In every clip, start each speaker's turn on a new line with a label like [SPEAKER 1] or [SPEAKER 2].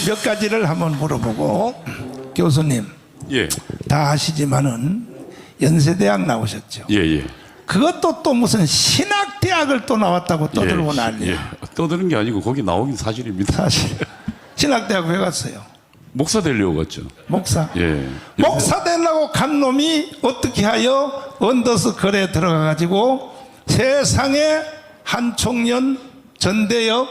[SPEAKER 1] 몇 가지를 한번 물어보고. 교수님,
[SPEAKER 2] 예,
[SPEAKER 1] 다 아시지만은 연세대학 나오셨죠.
[SPEAKER 2] 예, 예.
[SPEAKER 1] 그것도 또 무슨 신학대학을 또 나왔다고 떠들고
[SPEAKER 2] 예,
[SPEAKER 1] 난리야.
[SPEAKER 2] 예. 떠드는 게 아니고 거기 나오긴 사실입니다.
[SPEAKER 1] 사실 신학대학 왜 갔어요?
[SPEAKER 2] 목사 되려고 갔죠.
[SPEAKER 1] 목사.
[SPEAKER 2] 예.
[SPEAKER 1] 목사 되려고 간 놈이 어떻게 하여 언더스 거래에 들어가 가지고 세상에 한총련, 전대엽,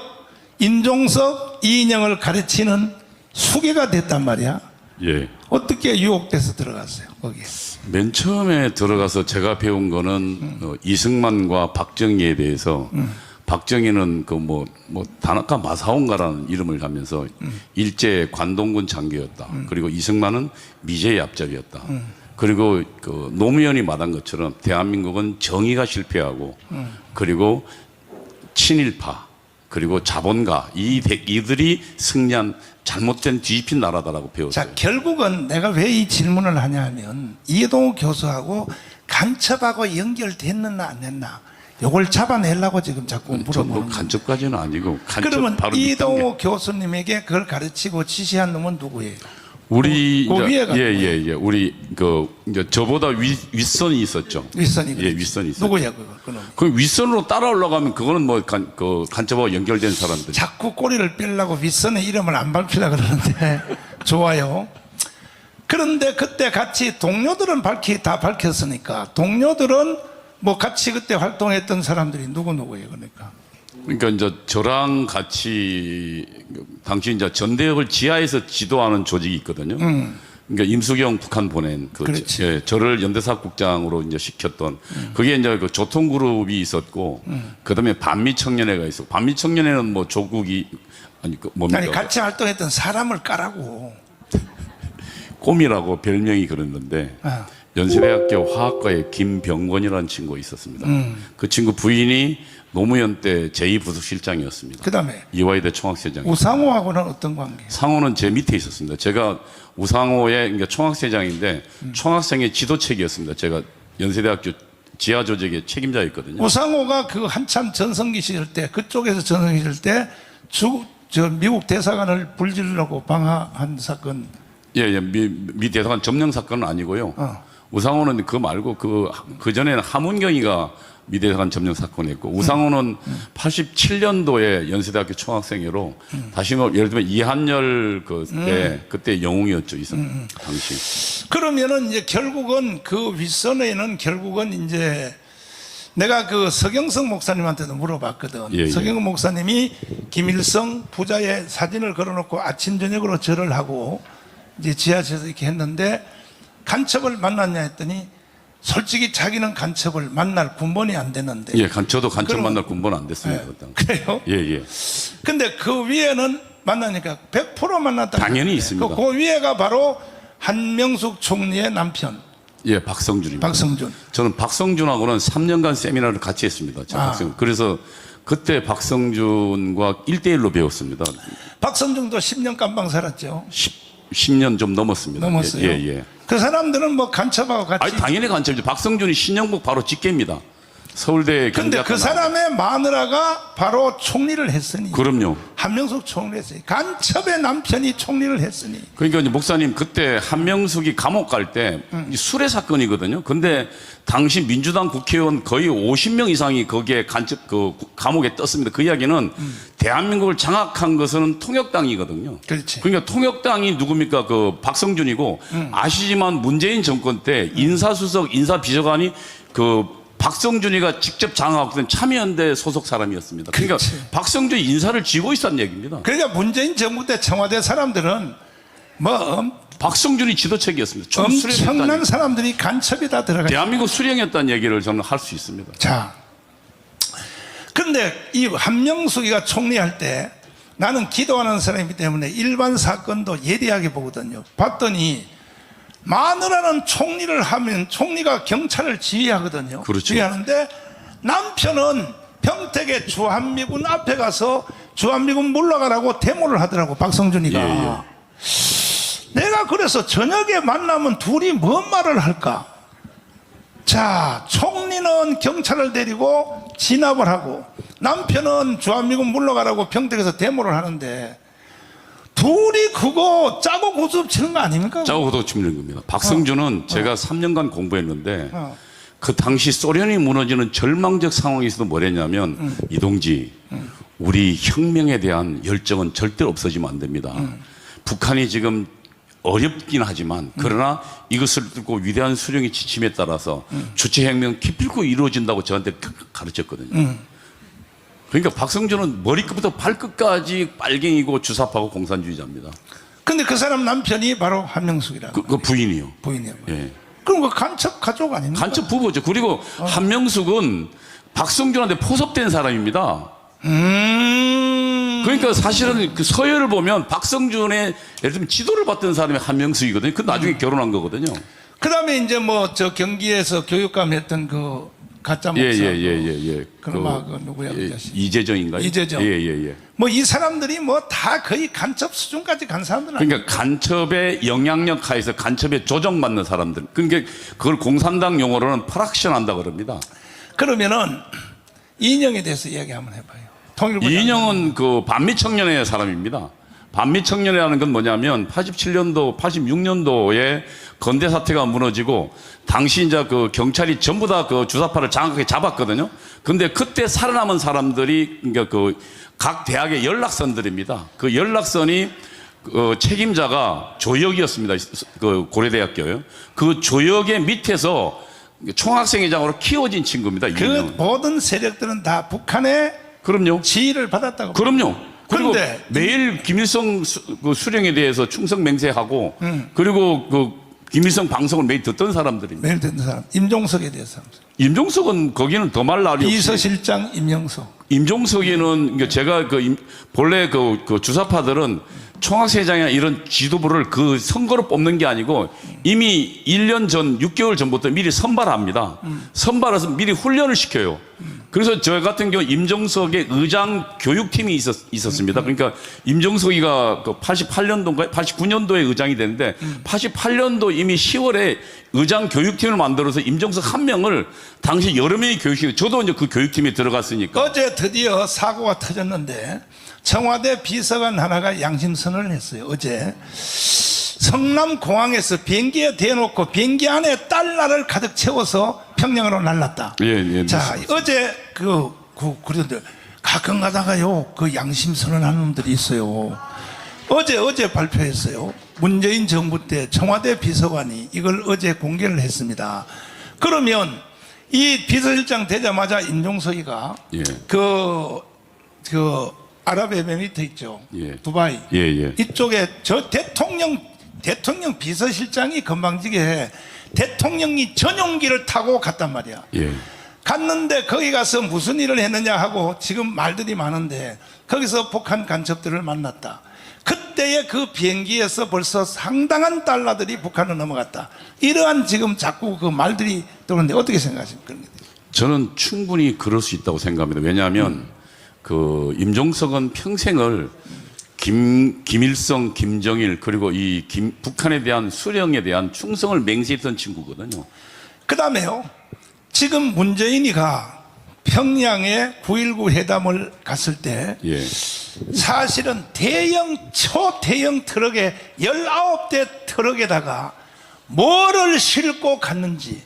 [SPEAKER 1] 인종석, 이인영을 가르치는 수괴가 됐단 말이야.
[SPEAKER 2] 예.
[SPEAKER 1] 어떻게 유혹돼서 들어갔어요 거기에?
[SPEAKER 2] 맨 처음에 들어가서 제가 배운 거는 이승만과 박정희에 대해서 박정희는 그 뭐 다나카 마사오인가라는 이름을 가면서 일제 관동군 장교였다. 그리고 이승만은 미제 얍잡이었다. 그리고 그 노무현이 말한 것처럼 대한민국은 정의가 실패하고 그리고 친일파 그리고 자본가 이들이 승리한 잘못된 뒤집힌 나라다라고 배웠어요.
[SPEAKER 1] 자, 결국은 내가 왜 이 질문을 하냐 하면 이동우 교수하고 간첩하고 연결됐느냐 안 됐나 요걸 잡아내려고 지금 자꾸 물어보는 거예요.
[SPEAKER 2] 간첩까지는 아니고 간첩
[SPEAKER 1] 그러면
[SPEAKER 2] 바로
[SPEAKER 1] 이동우 교수님에게 그걸 가르치고 지시한 놈은 누구예요?
[SPEAKER 2] 우리
[SPEAKER 1] 그 위에가
[SPEAKER 2] 예예예 우리 그 이제 저보다 윗선이 있었죠.
[SPEAKER 1] 윗선이
[SPEAKER 2] 예, 윗선이 있었죠.
[SPEAKER 1] 누구야 그거?
[SPEAKER 2] 그 윗선으로 따라 올라가면 그거는 뭐 간첩하고 연결된 사람들.
[SPEAKER 1] 자꾸 꼬리를 빼려고 윗선의 이름을 안 밝히려고 그러는데 좋아요. 그런데 그때 같이 동료들은 다 밝혔으니까 동료들은 뭐 같이 그때 활동했던 사람들이 누구예요 그러니까?
[SPEAKER 2] 그러니까 이제 저랑 같이 당시 이제 전대협을 지하에서 지도하는 조직이 있거든요. 그러니까 임수경 북한 보낸
[SPEAKER 1] 그렇지.
[SPEAKER 2] 저를 연대사국장으로 이제 시켰던 그게 이제 그 조통그룹이 있었고 그다음에 반미청년회가 있었고 반미청년회는 뭐 조국이 아니 그 뭡니까?
[SPEAKER 1] 아니 같이 활동했던 사람을 까라고.
[SPEAKER 2] 꿈이라고 별명이 그랬는데
[SPEAKER 1] 아.
[SPEAKER 2] 연세대학교 화학과에 김병권이라는 친구가 있었습니다. 그 친구 부인이 노무현 때 제2부속실장이었습니다.
[SPEAKER 1] 그다음에
[SPEAKER 2] 이화여대 총학세장.
[SPEAKER 1] 우상호하고는 어떤 관계?
[SPEAKER 2] 상호는 제 밑에 있었습니다. 제가 우상호의 그러니까 총학세장인데 총학생의 지도책이었습니다. 제가 연세대학교 지하 조직의 책임자였거든요.
[SPEAKER 1] 우상호가 그 한참 전성기 시절 때 그쪽에서 전성기 시절 때 저 미국 대사관을 불지르려고 방화한 사건.
[SPEAKER 2] 예, 미 대사관 점령 사건은 아니고요. 우상호는 그 말고 그 전에는 하문경이가 미 대사관 점령 사건이었고 우상호는 87년도에 연세대학교 총학생회로 다시 뭐 예를 들면 이한열 그때 영웅이었죠 이승 당시.
[SPEAKER 1] 그러면은 이제 결국은 그 윗선에는 결국은 이제 내가 그 서경석 목사님한테도 물어봤거든.
[SPEAKER 2] 예, 예.
[SPEAKER 1] 서경석 목사님이 김일성 부자의 사진을 걸어놓고 아침 저녁으로 절을 하고 이제 지하철에서 이렇게 했는데 간첩을 만났냐 했더니 솔직히 자기는 간첩을 만날 군번이 안 되는데.
[SPEAKER 2] 예, 저도 간첩 만날 군번 안 됐습니다.
[SPEAKER 1] 그래요?
[SPEAKER 2] 예, 예.
[SPEAKER 1] 근데 그 위에는 만나니까 100% 만났다.
[SPEAKER 2] 당연히 있습니다.
[SPEAKER 1] 그 위에가 바로 한명숙 총리의 남편.
[SPEAKER 2] 예, 박성준입니다.
[SPEAKER 1] 박성준.
[SPEAKER 2] 저는 박성준하고는 3년간 세미나를 같이 했습니다. 그래서 그때 박성준과 1대1로 배웠습니다.
[SPEAKER 1] 박성준도 10년 깜방 살았죠.
[SPEAKER 2] 10년 좀 넘었습니다.
[SPEAKER 1] 넘었어요.
[SPEAKER 2] 예, 예.
[SPEAKER 1] 그 사람들은 뭐 간첩하고 같이.
[SPEAKER 2] 아니, 당연히 간첩이죠. 박성준이 신영복 바로 직계입니다. 서울대
[SPEAKER 1] 근데 그 사람의 마누라가 바로 총리를 했으니.
[SPEAKER 2] 그럼요.
[SPEAKER 1] 한명숙 총리를 했으니. 간첩의 남편이 총리를 했으니.
[SPEAKER 2] 그러니까 이제 목사님 그때 한명숙이 감옥 갈 때 수뢰 사건이거든요. 근데 당시 민주당 국회의원 거의 50명 이상이 거기에 감옥에 떴습니다. 그 이야기는 대한민국을 장악한 것은 통역당이거든요.
[SPEAKER 1] 그렇지.
[SPEAKER 2] 그러니까 통역당이 누굽니까? 그 박성준이고 아시지만 문재인 정권 때 인사수석, 인사비서관이 박성준이가 직접 장악하던 참여연대 소속 사람이었습니다. 그러니까
[SPEAKER 1] 그렇지.
[SPEAKER 2] 박성준이 인사를 쥐고 있었던 얘기입니다.
[SPEAKER 1] 그러니까 문재인 정부 때 청와대 사람들은 뭐
[SPEAKER 2] 박성준이 지도책이었습니다.
[SPEAKER 1] 엄청난 사람들이 간첩이 다 들어가.
[SPEAKER 2] 대한민국 수령했다는 얘기를 저는 할 수 있습니다.
[SPEAKER 1] 자, 근데 이 한명숙이가 총리할 때 나는 기도하는 사람이기 때문에 일반 사건도 예리하게 보거든요. 봤더니 마누라는 총리를 하면 총리가 경찰을 지휘하거든요.
[SPEAKER 2] 그렇죠.
[SPEAKER 1] 지휘하는데 남편은 평택의 주한미군 앞에 가서 주한미군 물러가라고 데모를 하더라고 박성준이가.
[SPEAKER 2] 예.
[SPEAKER 1] 내가 그래서 저녁에 만나면 둘이 뭔 말을 할까? 자, 총리는 경찰을 데리고 진압을 하고 남편은 주한미군 물러가라고 평택에서 데모를 하는데 둘이 그거 짜고 고스톱 치는 거 아닙니까?
[SPEAKER 2] 짜고 고도 치는 겁니다. 박성준은 제가 3년간 공부했는데 그 당시 소련이 무너지는 절망적 상황에서도 뭐랬냐면 이동지 우리 혁명에 대한 열정은 절대 없어지면 안 됩니다. 북한이 지금 어렵긴 하지만 그러나 이것을 뚫고 위대한 수령의 지침에 따라서 주체혁명 기필코 이루어진다고 저한테 가르쳤거든요. 그러니까 박성준은 머리끝부터 발끝까지 빨갱이고 주사파고 공산주의자입니다.
[SPEAKER 1] 근데 그 사람 남편이 바로 한명숙이라고.
[SPEAKER 2] 그 부인이요.
[SPEAKER 1] 부인이요.
[SPEAKER 2] 예.
[SPEAKER 1] 그럼 그 간첩 가족 아닙니까?
[SPEAKER 2] 간첩 부부죠. 그리고 한명숙은 박성준한테 포섭된 사람입니다. 그러니까 사실은 그 서열을 보면 박성준의 예를 들면 지도를 받던 사람이 한명숙이거든요. 그 나중에 결혼한 거거든요.
[SPEAKER 1] 그다음에 이제 뭐 저 경기에서 교육감 했던 그 가짜 목사.
[SPEAKER 2] 예.
[SPEAKER 1] 그 누구야 그 자식.
[SPEAKER 2] 이재정인가요?
[SPEAKER 1] 이재정.
[SPEAKER 2] 예.
[SPEAKER 1] 뭐 이 사람들이 뭐 다 거의 간첩 수준까지 간 사람들 아니에요.
[SPEAKER 2] 그러니까 간첩의 영향력 하에서 간첩에 조정받는 사람들. 그러니까 그걸 공산당 용어로는 프락션 한다 그럽니다.
[SPEAKER 1] 그러면은 이인영에 대해서 이야기 한번 해봐요. 통일부
[SPEAKER 2] 이인영은 그 반미청년의 사람입니다. 반미청년이라는 건 뭐냐면 87년도, 86년도에 건대 사태가 무너지고 당시 이제 그 경찰이 전부 다 그 주사파를 장악하게 잡았거든요. 근데 그때 살아남은 사람들이 그러니까 그 각 대학의 연락선들입니다. 그 연락선이 책임자가 조혁이었습니다. 그 고려대학교요. 그 조혁의 밑에서 총학생회장으로 키워진 친구입니다.
[SPEAKER 1] 그
[SPEAKER 2] 이인영은.
[SPEAKER 1] 모든 세력들은 다 북한의
[SPEAKER 2] 그럼요.
[SPEAKER 1] 지휘를 받았다고.
[SPEAKER 2] 그럼요. 그리고
[SPEAKER 1] 그런데
[SPEAKER 2] 매일 김일성 수령에 대해서 충성 맹세하고 그리고 그 김일성 방송을 매일 듣던 사람들입니다.
[SPEAKER 1] 매일 듣는 사람 임종석에 대해서
[SPEAKER 2] 임종석은 거기는 더 말 날이 없이
[SPEAKER 1] 비서실장 임영석.
[SPEAKER 2] 임종석이는 제가 본래 그 주사파들은 총학생회장이나 이런 지도부를 그 선거로 뽑는 게 아니고 이미 1년 전 6개월 전부터 미리 선발합니다. 선발해서 미리 훈련을 시켜요. 그래서 저 같은 경우 임종석의 의장 교육팀이 있었습니다. 그러니까 임종석이가 그 88년도인가 89년도에 의장이 되는데 88년도 이미 10월에 의장 교육팀을 만들어서 임종석 한 명을 당시 여러 명이 교육시키고 저도 이제 그 교육팀에 들어갔으니까.
[SPEAKER 1] 어제 드디어 사고가 터졌는데 청와대 비서관 하나가 양심선언을 했어요. 어제 성남공항에서 비행기에 대놓고 비행기 안에 달러를 가득 채워서 평양으로 날랐다.
[SPEAKER 2] 예.
[SPEAKER 1] 자, 어제 그런데 가끔 가다가요 그 양심선언하는 놈들이 있어요. 어제 발표했어요. 문재인 정부 때 청와대 비서관이 이걸 어제 공개를 했습니다. 그러면 이 비서실장 되자마자 임종석이가
[SPEAKER 2] 예.
[SPEAKER 1] 그 아랍에미리트 있죠.
[SPEAKER 2] 예.
[SPEAKER 1] 두바이.
[SPEAKER 2] 예.
[SPEAKER 1] 이쪽에 저 대통령 비서실장이 건방지게 대통령이 전용기를 타고 갔단 말이야.
[SPEAKER 2] 예.
[SPEAKER 1] 갔는데 거기 가서 무슨 일을 했느냐 하고 지금 말들이 많은데 거기서 북한 간첩들을 만났다. 그때의 그 비행기에서 벌써 상당한 달러들이 북한으로 넘어갔다. 이러한 지금 자꾸 그 말들이 들어오는데 어떻게 생각하십니까?
[SPEAKER 2] 저는 충분히 그럴 수 있다고 생각합니다. 왜냐하면 그 임종석은 평생을 김일성, 김정일 그리고 북한에 대한 수령에 대한 충성을 맹세했던 친구거든요.
[SPEAKER 1] 그 다음에요. 지금 문재인이가 평양에 9.19 회담을 갔을 때
[SPEAKER 2] 예.
[SPEAKER 1] 사실은 초대형 트럭에 19대 트럭에다가 뭐를 싣고 갔는지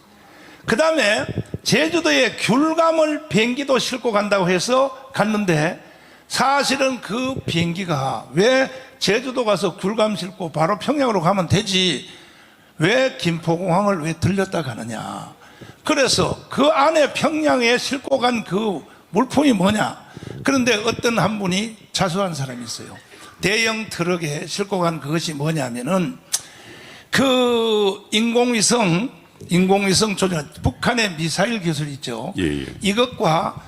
[SPEAKER 1] 그 다음에 제주도에 귤감을 비행기도 싣고 간다고 해서 갔는데 사실은 그 비행기가 왜 제주도 가서 귤감 싣고 바로 평양으로 가면 되지 왜 김포공항을 왜 들렸다 가느냐. 그래서 그 안에 평양에 싣고 간 그 물품이 뭐냐. 그런데 어떤 한 분이 자수한 사람이 있어요. 대형 트럭에 싣고 간 그것이 뭐냐면은 그 인공위성 조준 북한의 미사일 기술 있죠.
[SPEAKER 2] 예.
[SPEAKER 1] 이것과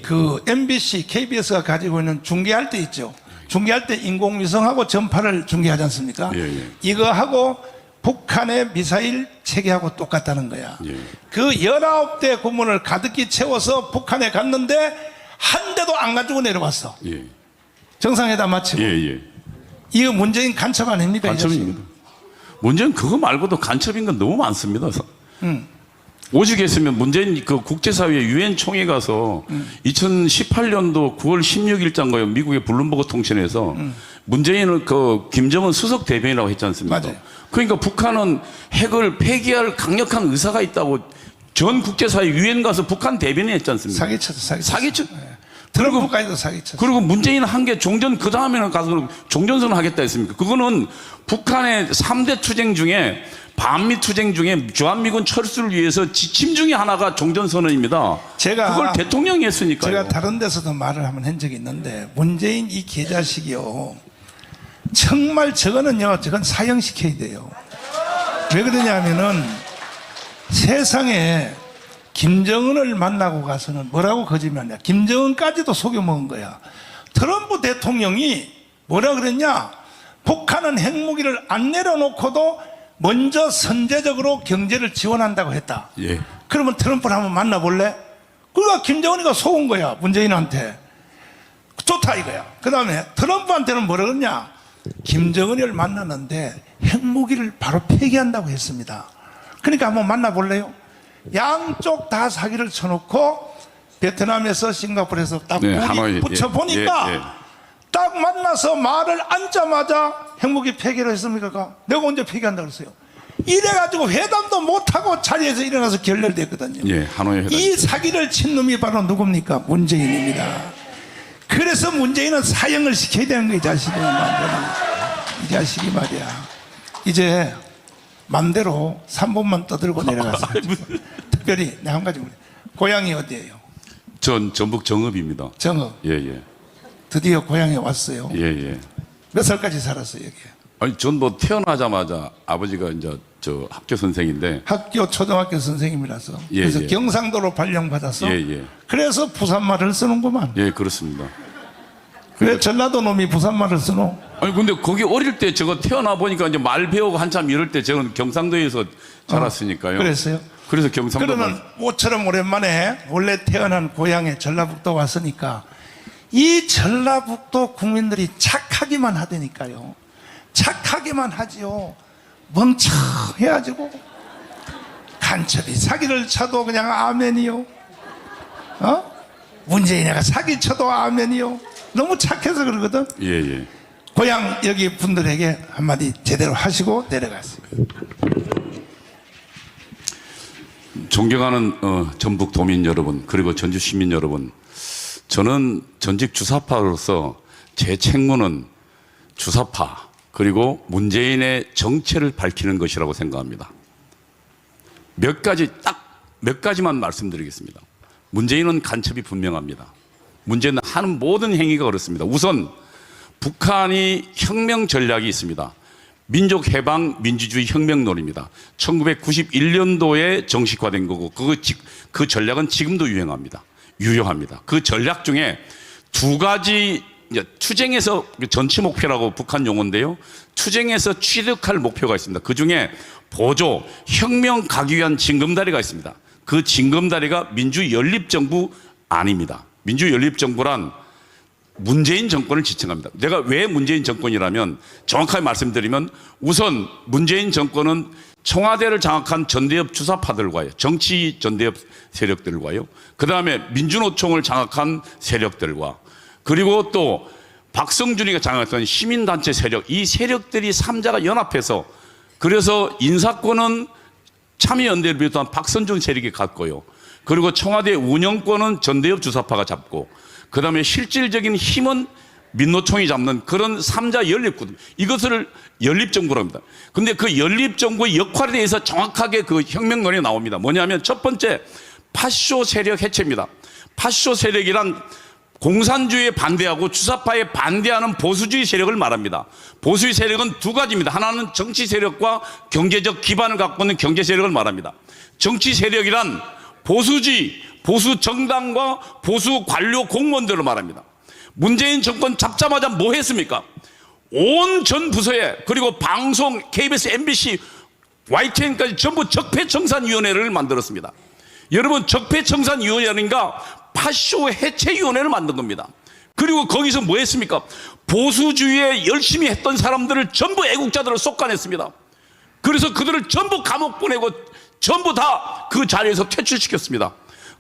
[SPEAKER 1] 그 MBC, KBS가 가지고 있는 중계할 때 있죠. 중계할 때 인공위성하고 전파를 중계하지 않습니까?
[SPEAKER 2] 예.
[SPEAKER 1] 이거하고 북한의 미사일 체계하고 똑같다는 거야.
[SPEAKER 2] 예.
[SPEAKER 1] 그 19대 구문을 가득히 채워서 북한에 갔는데 한 대도 안 가지고 내려왔어.
[SPEAKER 2] 예.
[SPEAKER 1] 정상회담 마치고.
[SPEAKER 2] 예.
[SPEAKER 1] 이거 문재인 간첩 아닙니까?
[SPEAKER 2] 간첩입니다. 문제는 그거 말고도 간첩인 건 너무 많습니다. 오죽했으면 문재인 그 국제사회 유엔 총회 가서 2018년도 9월 16일자인가요? 미국의 블룸버그 통신에서 문재인은 그 김정은 수석 대변이라고 했지 않습니까?
[SPEAKER 1] 맞아요.
[SPEAKER 2] 그러니까 북한은 핵을 폐기할 강력한 의사가 있다고 전 국제사회 유엔 가서 북한 대변인 했지 않습니까?
[SPEAKER 1] 사기쳤어.
[SPEAKER 2] 사기쳤.
[SPEAKER 1] 트럼프까지도 사기쳤어.
[SPEAKER 2] 그리고 문재인 한 게 종전 그 다음에는 가서 종전선언 하겠다 했습니까? 그거는 북한의 3대 투쟁 중에 반미 투쟁 중에 주한미군 철수를 위해서 지침 중에 하나가 종전선언입니다. 그걸 대통령이 했으니까요.
[SPEAKER 1] 제가 다른 데서도 말을 한번 한 적이 있는데 문재인 이 개자식이요. 정말 저거는요. 저건 사형시켜야 돼요. 왜 그러냐면은 세상에 김정은을 만나고 가서는 뭐라고 거짓말이야. 김정은까지도 속여먹은 거야. 트럼프 대통령이 뭐라 그랬냐. 북한은 핵무기를 안 내려놓고도 먼저 선제적으로 경제를 지원한다고 했다.
[SPEAKER 2] 예.
[SPEAKER 1] 그러면 트럼프를 한번 만나볼래? 그러니까 김정은이가 속은 거야. 문재인한테. 좋다 이거야. 그 다음에 트럼프한테는 뭐라 그러냐. 김정은이를 만나는데 핵무기를 바로 폐기한다고 했습니다. 그러니까 한번 만나볼래요? 양쪽 다 사기를 쳐놓고 베트남에서 싱가포르에서 딱
[SPEAKER 2] 하노이,
[SPEAKER 1] 붙여보니까 딱 만나서 말을 앉자마자 핵무기 폐기를 했습니까? 내가 언제 폐기한다고 그랬어요? 이래가지고 회담도 못하고 자리에서 일어나서 결렬됐거든요.
[SPEAKER 2] 예, 하노이 회담.
[SPEAKER 1] 이 사기를 친 놈이 바로 누굽니까? 문재인입니다. 그래서 문재인은 사형을 시켜야 되는 거야, 이 자식이. 이 자식이 말이야. 이제 맘대로 3분만 떠들고 내려가서 특별히 내가 한 가지 물어요. 고향이 어디예요?
[SPEAKER 2] 전 전북 정읍입니다.
[SPEAKER 1] 정읍.
[SPEAKER 2] 예.
[SPEAKER 1] 드디어 고향에 왔어요.
[SPEAKER 2] 예.
[SPEAKER 1] 몇 살까지 살았어요 여기?
[SPEAKER 2] 아니 전 뭐 태어나자마자 아버지가 이제 저 학교 선생인데
[SPEAKER 1] 학교 초등학교 선생님이라서
[SPEAKER 2] 예,
[SPEAKER 1] 그래서
[SPEAKER 2] 예.
[SPEAKER 1] 경상도로 발령받아서
[SPEAKER 2] 예.
[SPEAKER 1] 그래서 부산말을 쓰는구만.
[SPEAKER 2] 예, 그렇습니다.
[SPEAKER 1] 왜 전라도 놈이 부산말을 쓰노?
[SPEAKER 2] 아니 근데 거기 어릴 때 저거 태어나 보니까 이제 말 배우고 한참 이럴 때 저는 경상도에서 자랐으니까요.
[SPEAKER 1] 그랬어요?
[SPEAKER 2] 그래서 경상도
[SPEAKER 1] 그러면 모처럼 오랜만에 원래 태어난 고향에 전라북도 왔으니까 이 전라북도 국민들이 착하기만 하다니까요. 착하기만 하지요. 멍청해가지고 간첩이 사기를 쳐도 그냥 아멘이요. 문재인이가 사기 쳐도 아멘이요. 너무 착해서 그러거든.
[SPEAKER 2] 예.
[SPEAKER 1] 고향 여기 분들에게 한마디 제대로 하시고 내려가세요.
[SPEAKER 2] 존경하는 전북 도민 여러분 그리고 전주 시민 여러분, 저는 전직 주사파로서 제 책무는 주사파 그리고 문재인의 정체를 밝히는 것이라고 생각합니다. 몇 가지만 말씀드리겠습니다. 문재인은 간첩이 분명합니다. 문재인은 하는 모든 행위가 그렇습니다. 우선 북한이 혁명 전략이 있습니다. 민족 해방 민주주의 혁명론입니다. 1991년도에 정식화된 거고 그 전략은 지금도 유효합니다. 그 전략 중에 두 가지 투쟁에서 전치 목표라고 북한 용어인데요. 투쟁에서 취득할 목표가 있습니다. 그 중에 보조 혁명 가기 위한 징검다리가 있습니다. 그 징검다리가 민주연립정부 아닙니다. 민주연립정부란 문재인 정권을 지칭합니다. 내가 왜 문재인 정권이라면 정확하게 말씀드리면 우선 문재인 정권은 청와대를 장악한 전대협 주사파들과요, 정치 전대협 세력들과요, 그 다음에 민주노총을 장악한 세력들과 그리고 또 박성준이가 장악했던 시민단체 세력, 이 세력들이 3자가 연합해서 그래서 인사권은 참여연대를 비롯한 박선준 세력이 갖고요. 그리고 청와대 운영권은 전대협 주사파가 잡고 그 다음에 실질적인 힘은 민노총이 잡는 그런 3자 연립구도, 이것을 연립정부로 합니다. 근데 그 연립정부의 역할에 대해서 정확하게 그 혁명론이 나옵니다. 뭐냐면 첫 번째, 파쇼 세력 해체입니다. 파쇼 세력이란 공산주의에 반대하고 주사파에 반대하는 보수주의 세력을 말합니다. 보수의 세력은 두 가지입니다. 하나는 정치 세력과 경제적 기반을 갖고 있는 경제 세력을 말합니다. 정치 세력이란 보수주의, 보수 정당과 보수 관료 공무원들을 말합니다. 문재인 정권 잡자마자 뭐 했습니까? 온 전 부서에 그리고 방송, KBS, MBC, YTN까지 전부 적폐청산위원회를 만들었습니다. 여러분, 적폐청산위원회인가 파쇼 해체위원회를 만든 겁니다. 그리고 거기서 뭐 했습니까? 보수주의에 열심히 했던 사람들을 전부 애국자들을 쏙간했습니다. 그래서 그들을 전부 감옥 보내고 전부 다 그 자리에서 퇴출시켰습니다.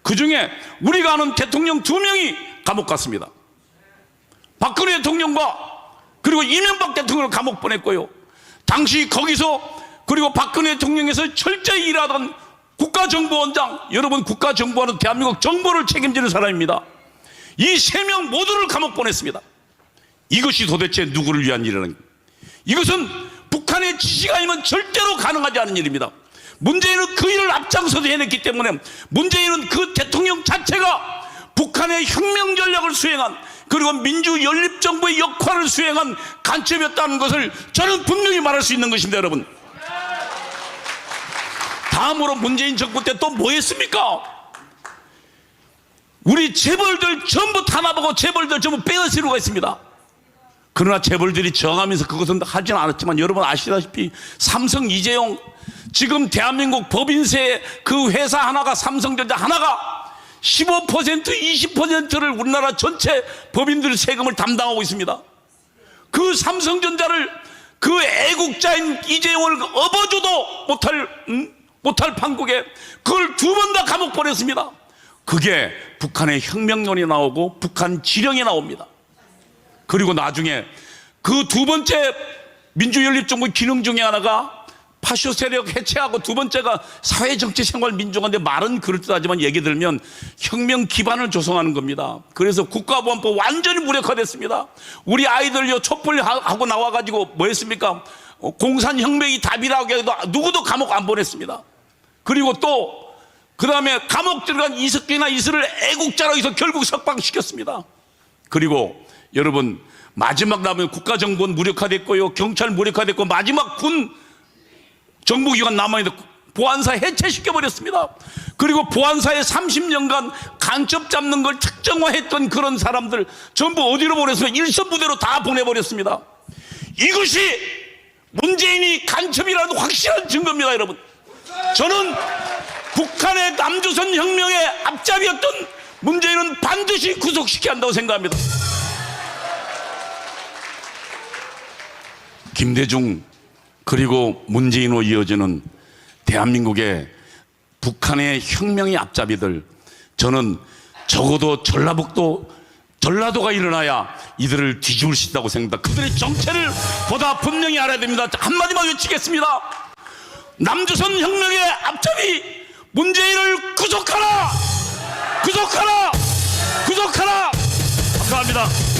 [SPEAKER 2] 그 중에 우리가 아는 대통령 2명이 감옥 갔습니다. 박근혜 대통령과
[SPEAKER 3] 그리고 이명박 대통령을 감옥 보냈고요. 당시 거기서 그리고 박근혜 대통령에서 철저히 일하던 국가정보원장, 여러분 국가정보원은 대한민국 정보를 책임지는 사람입니다. 이 3명 모두를 감옥 보냈습니다. 이것이 도대체 누구를 위한 일이라는, 이것은 북한의 지시가 아니면 절대로 가능하지 않은 일입니다. 문재인은 그 일을 앞장서서 해냈기 때문에 문재인은 그 대통령 자체가 북한의 혁명 전략을 수행한, 그리고 민주연립정부의 역할을 수행한 간첩이었다는 것을 저는 분명히 말할 수 있는 것입니다. 여러분, 다음으로 문재인 정부 때 또 뭐 했습니까? 우리 재벌들 전부 탄압하고 재벌들 전부 빼앗으려고 했습니다. 그러나 재벌들이 저항하면서 그것은 하지는 않았지만 여러분 아시다시피 삼성 이재용, 지금 대한민국 법인세 그 회사 하나가, 삼성전자 하나가 15% 20%를 우리나라 전체 법인들 세금을 담당하고 있습니다. 그 삼성전자를 그 애국자인 이재용을 업어줘도 못할 판국에 그걸 2번 다 감옥 보냈습니다. 그게 북한의 혁명론이 나오고 북한 지령이 나옵니다. 그리고 나중에 그 2번째 민주연립정부 기능 중에 하나가 파쇼 세력 해체하고 2번째가 사회정치생활민주화인데 말은 그럴듯하지만 얘기 들면 혁명 기반을 조성하는 겁니다. 그래서 국가보안법 완전히 무력화됐습니다. 우리 아이들요 촛불하고 나와가지고 뭐 했습니까? 공산혁명이 답이라고 해도 누구도 감옥 안 보냈습니다. 그리고 또 그 다음에 감옥 들어간 이석기나 이슬을 애국자라고 해서 결국 석방시켰습니다. 그리고 여러분 마지막 남은 국가정보원 무력화됐고요, 경찰 무력화됐고, 마지막 군 정부기관 남아있는 보안사 해체시켜버렸습니다. 그리고 보안사에 30년간 간첩 잡는 걸 특정화했던 그런 사람들 전부 어디로 보냈으면 일선 부대로 다 보내버렸습니다. 이것이 문재인이 간첩이라도 확실한 증거입니다. 여러분, 저는 북한의 남조선 혁명의 앞잡이였던 문재인은 반드시 구속시켜야 한다고 생각합니다.
[SPEAKER 2] 김대중 그리고 문재인으로 이어지는 대한민국의 북한의 혁명의 앞잡이들, 저는 적어도 전라도가 일어나야 이들을 뒤집을 수 있다고 생각합니다. 그들의 정체를 보다 분명히 알아야 됩니다. 한마디만 외치겠습니다. 남조선 혁명의 앞잡이 문재인을 구속하라! 구속하라! 구속하라! 감사합니다.